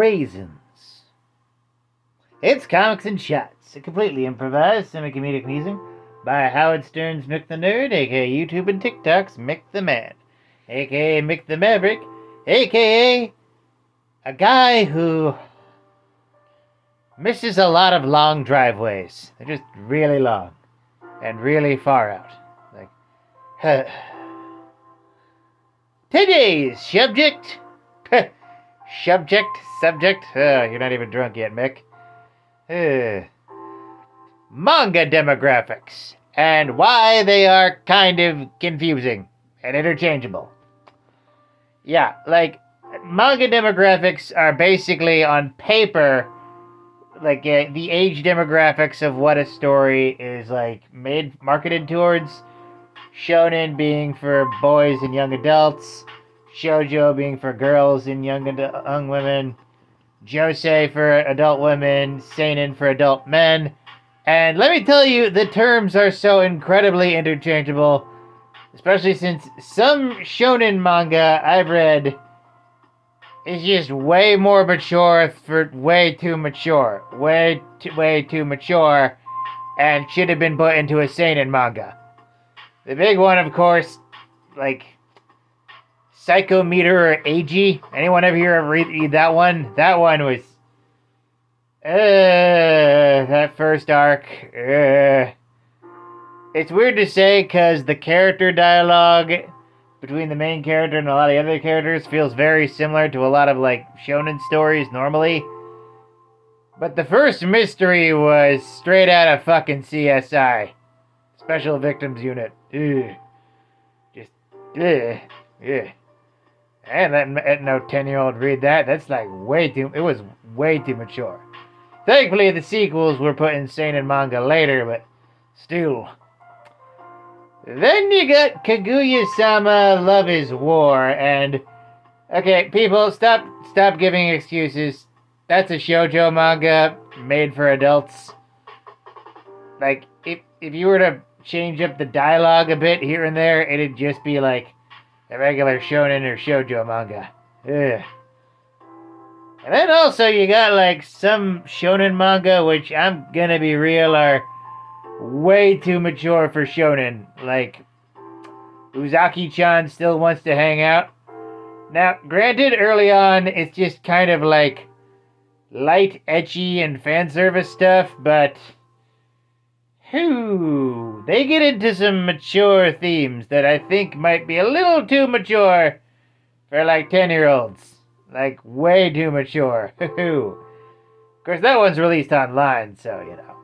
Craisins. It's Comics and Shots, a completely improvised, semi-comedic musing by Howard Stern's Mick the Nerd, aka YouTube and TikTok's Mick the Man, aka Mick the Maverick, aka a guy who misses a lot of long driveways. They're just really long and really far out. Like, today's subject. Subject. You're not even drunk yet, Mick. Manga demographics and why they are kind of confusing and interchangeable. Yeah, like, manga demographics are basically on paper like the age demographics of what a story is like marketed towards. Shonen being for boys and young adults, shoujo being for girls and young women, josei for adult women, seinen for adult men. And let me tell you, the terms are so incredibly interchangeable, especially since some shonen manga I've read is just way more mature for way too mature. Way too mature, and should have been put into a seinen manga. The big one, of course, like Psychometer or Ag. Anyone ever hear read that one? That one was that first arc. It's weird to say because the character dialogue between the main character and a lot of other characters feels very similar to a lot of like shonen stories normally. But the first mystery was straight out of fucking CSI. Special Victims Unit. Ugh. Just, ugh. Yeah. And let no 10-year-old read that. That's like it was way too mature. Thankfully, the sequels were put in seinen manga later, but still. Then you got Kaguya-sama Love is War, and okay, people, stop giving excuses. That's a shoujo manga made for adults. Like, if you were to change up the dialogue a bit here and there, it'd just be like a regular shonen or shoujo manga. Ugh. And then also you got like some shonen manga, which I'm gonna be real, are way too mature for shonen. Like, Uzaki-chan Still Wants to Hang Out. Now, granted, early on, it's just kind of like light, ecchi, and fan service stuff, but they get into some mature themes that I think might be a little too mature for like 10-year-olds. Like, way too mature. Of course, that one's released online, so, you know.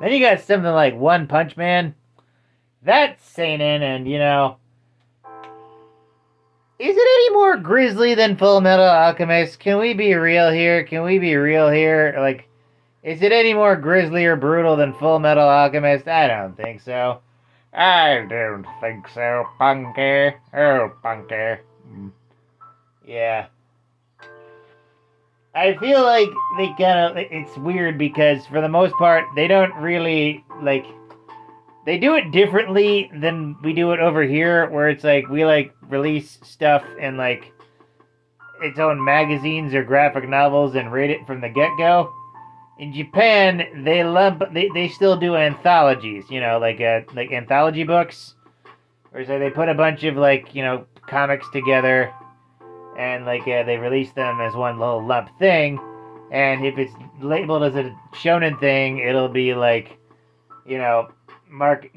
Then you got something like One Punch Man. That's seinen, and, you know, is it any more grisly than Full Metal Alchemist? Can we be real here? Like, is it any more grisly or brutal than Full Metal Alchemist? I don't think so. I don't think so, Punker. Oh, Punker. Yeah. I feel like it's weird because for the most part, they don't really, like, they do it differently than we do it over here, where it's like, we, like, release stuff in, like, its own magazines or graphic novels and rate it from the get-go. In Japan, they still do anthologies, you know, like anthology books, where so they put a bunch of, like, you know, comics together, and like they release them as one little lump thing. And if it's labeled as a shonen thing, it'll be like, you know,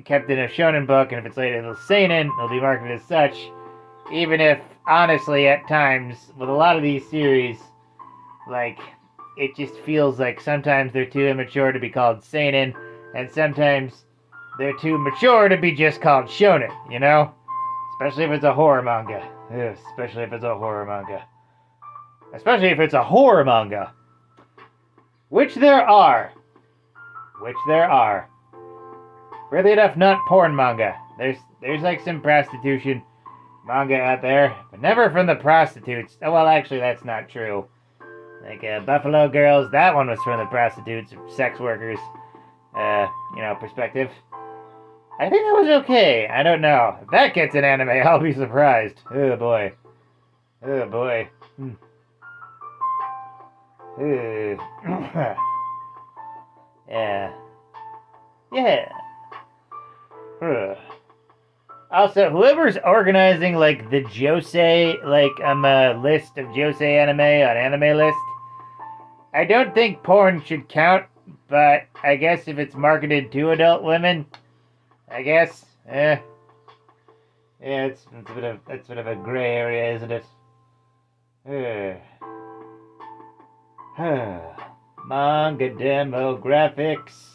kept in a shonen book, and if it's labeled as seinen, it'll be marketed as such. Even if, honestly, at times with a lot of these series, like, it just feels like sometimes they're too immature to be called seinen, and sometimes they're too mature to be just called shonen, you know? Especially if it's a horror manga. Ugh, especially if it's a horror manga. Which there are. Weirdly enough, not porn manga. There's like some prostitution manga out there, but never from the prostitutes. Oh, well, actually, that's not true. Like, Buffalo Girls, that one was from the prostitutes, sex workers, you know, perspective. I think that was okay. I don't know. If that gets an anime, I'll be surprised. Oh, boy. Oh boy. Yeah. Yeah. Also, whoever's organizing like the Josei list of Josei anime on Anime List, I don't think porn should count, but I guess if it's marketed to adult women, I guess, yeah, it's a bit of a gray area, isn't it? Manga demographics.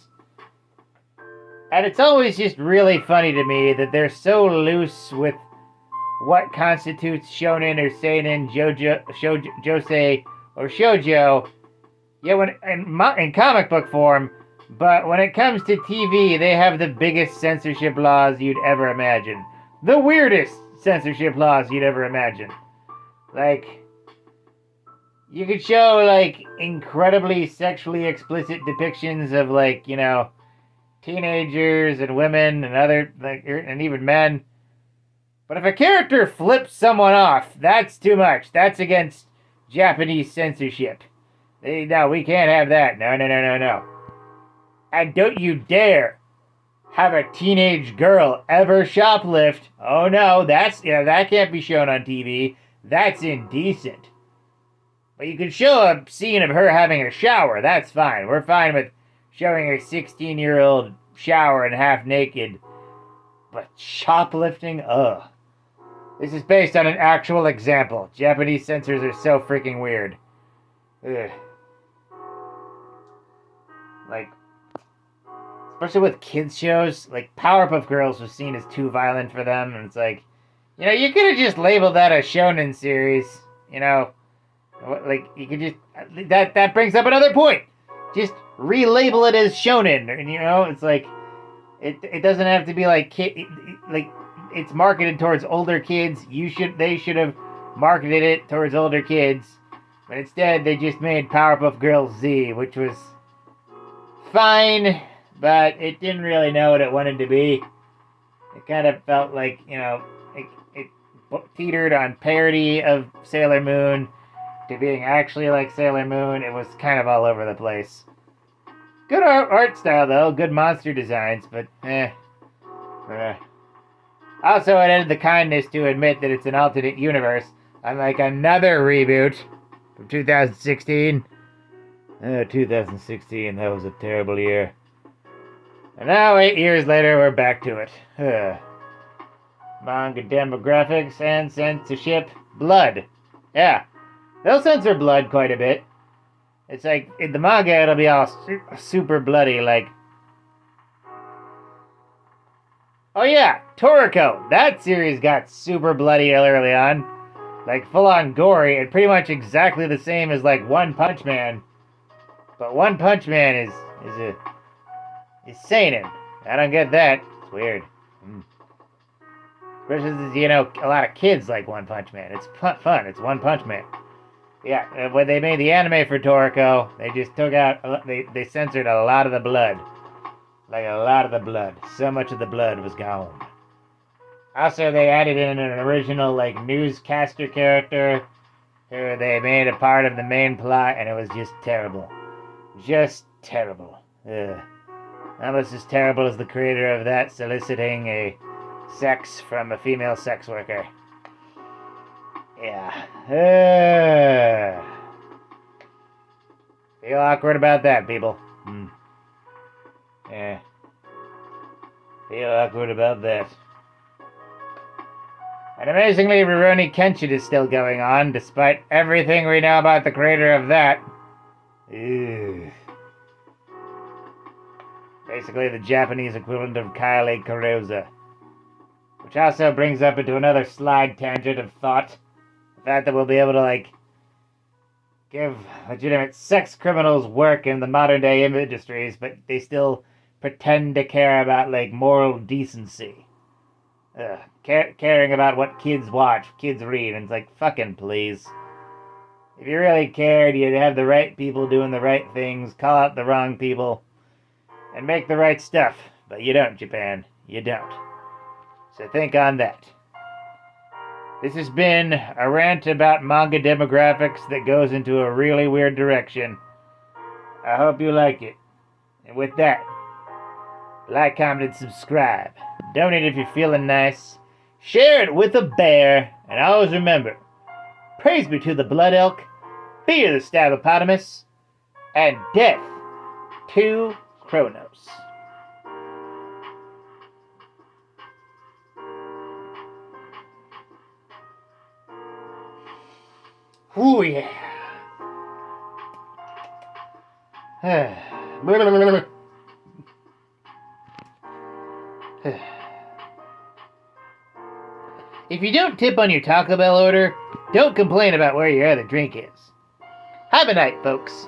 And it's always just really funny to me that they're so loose with what constitutes shonen or seinen, josei, or shoujo. Yeah, when in comic book form, but when it comes to TV, they have the biggest censorship laws you'd ever imagine. The weirdest censorship laws you'd ever imagine. Like, you could show, like, incredibly sexually explicit depictions of, like, you know, teenagers and women and other, like, and even men. But if a character flips someone off, that's too much. That's against Japanese censorship. No, we can't have that. No. And don't you dare have a teenage girl ever shoplift. Oh no, that can't be shown on TV. That's indecent. But you can show a scene of her having a shower. That's fine. We're fine with showing a 16-year-old shower and half naked. But shoplifting? Ugh. This is based on an actual example. Japanese censors are so freaking weird. Ugh. Like, especially with kids shows, like Powerpuff Girls was seen as too violent for them, and it's like, you know, you could have just labeled that a shonen series, you know, like you could just that brings up another point. Just relabel it as shonen, and you know, it's like it doesn't have to be like like it's marketed towards older kids. They should have marketed it towards older kids, but instead they just made Powerpuff Girls Z, which was fine, but it didn't really know what it wanted to be. It kind of felt like, you know, it teetered on parody of Sailor Moon to being actually like Sailor Moon. It was kind of all over the place. Good art style, though. Good monster designs, but Also, it had the kindness to admit that it's an alternate universe, unlike another reboot from 2016. 2016, that was a terrible year. And now, 8 years later, we're back to it. Manga demographics and censorship. Blood. Yeah, they'll censor blood quite a bit. It's like, in the manga, it'll be all super bloody, like... Oh yeah, Toriko. That series got super bloody early on. Like, full-on gory, and pretty much exactly the same as, like, One Punch Man. But One Punch Man is seinen. I don't get that. It's weird. Especially, you know, a lot of kids like One Punch Man. It's fun. It's One Punch Man. Yeah, when they made the anime for Toriko, they just took out, they censored a lot of the blood. Like, a lot of the blood. So much of the blood was gone. Also, they added in an original, like, newscaster character who they made a part of the main plot, and it was just terrible. Just terrible. Ugh. Almost as terrible as the creator of that soliciting a sex from a female sex worker. Yeah. Feel awkward about that, people. Yeah. Feel awkward about that. And amazingly, Rurouni Kenshin is still going on, despite everything we know about the creator of that. Ew. Basically the Japanese equivalent of Kylie Kurosa. Which also brings up into another slide tangent of thought. The fact that we'll be able to, like, give legitimate sex criminals work in the modern day industries, but they still pretend to care about, like, moral decency. Caring about what kids watch, kids read, and it's like, fucking please. If you really cared, you'd have the right people doing the right things, call out the wrong people, and make the right stuff. But you don't, Japan. You don't. So think on that. This has been a rant about manga demographics that goes into a really weird direction. I hope you like it. And with that, like, comment, and subscribe. Donate if you're feeling nice. Share it with a bear. And always remember, praise be to the blood elk, fear the stabopotamus, and death to Kronos. Ooh, yeah. If you don't tip on your Taco Bell order, don't complain about where your other drink is. Have a night, folks.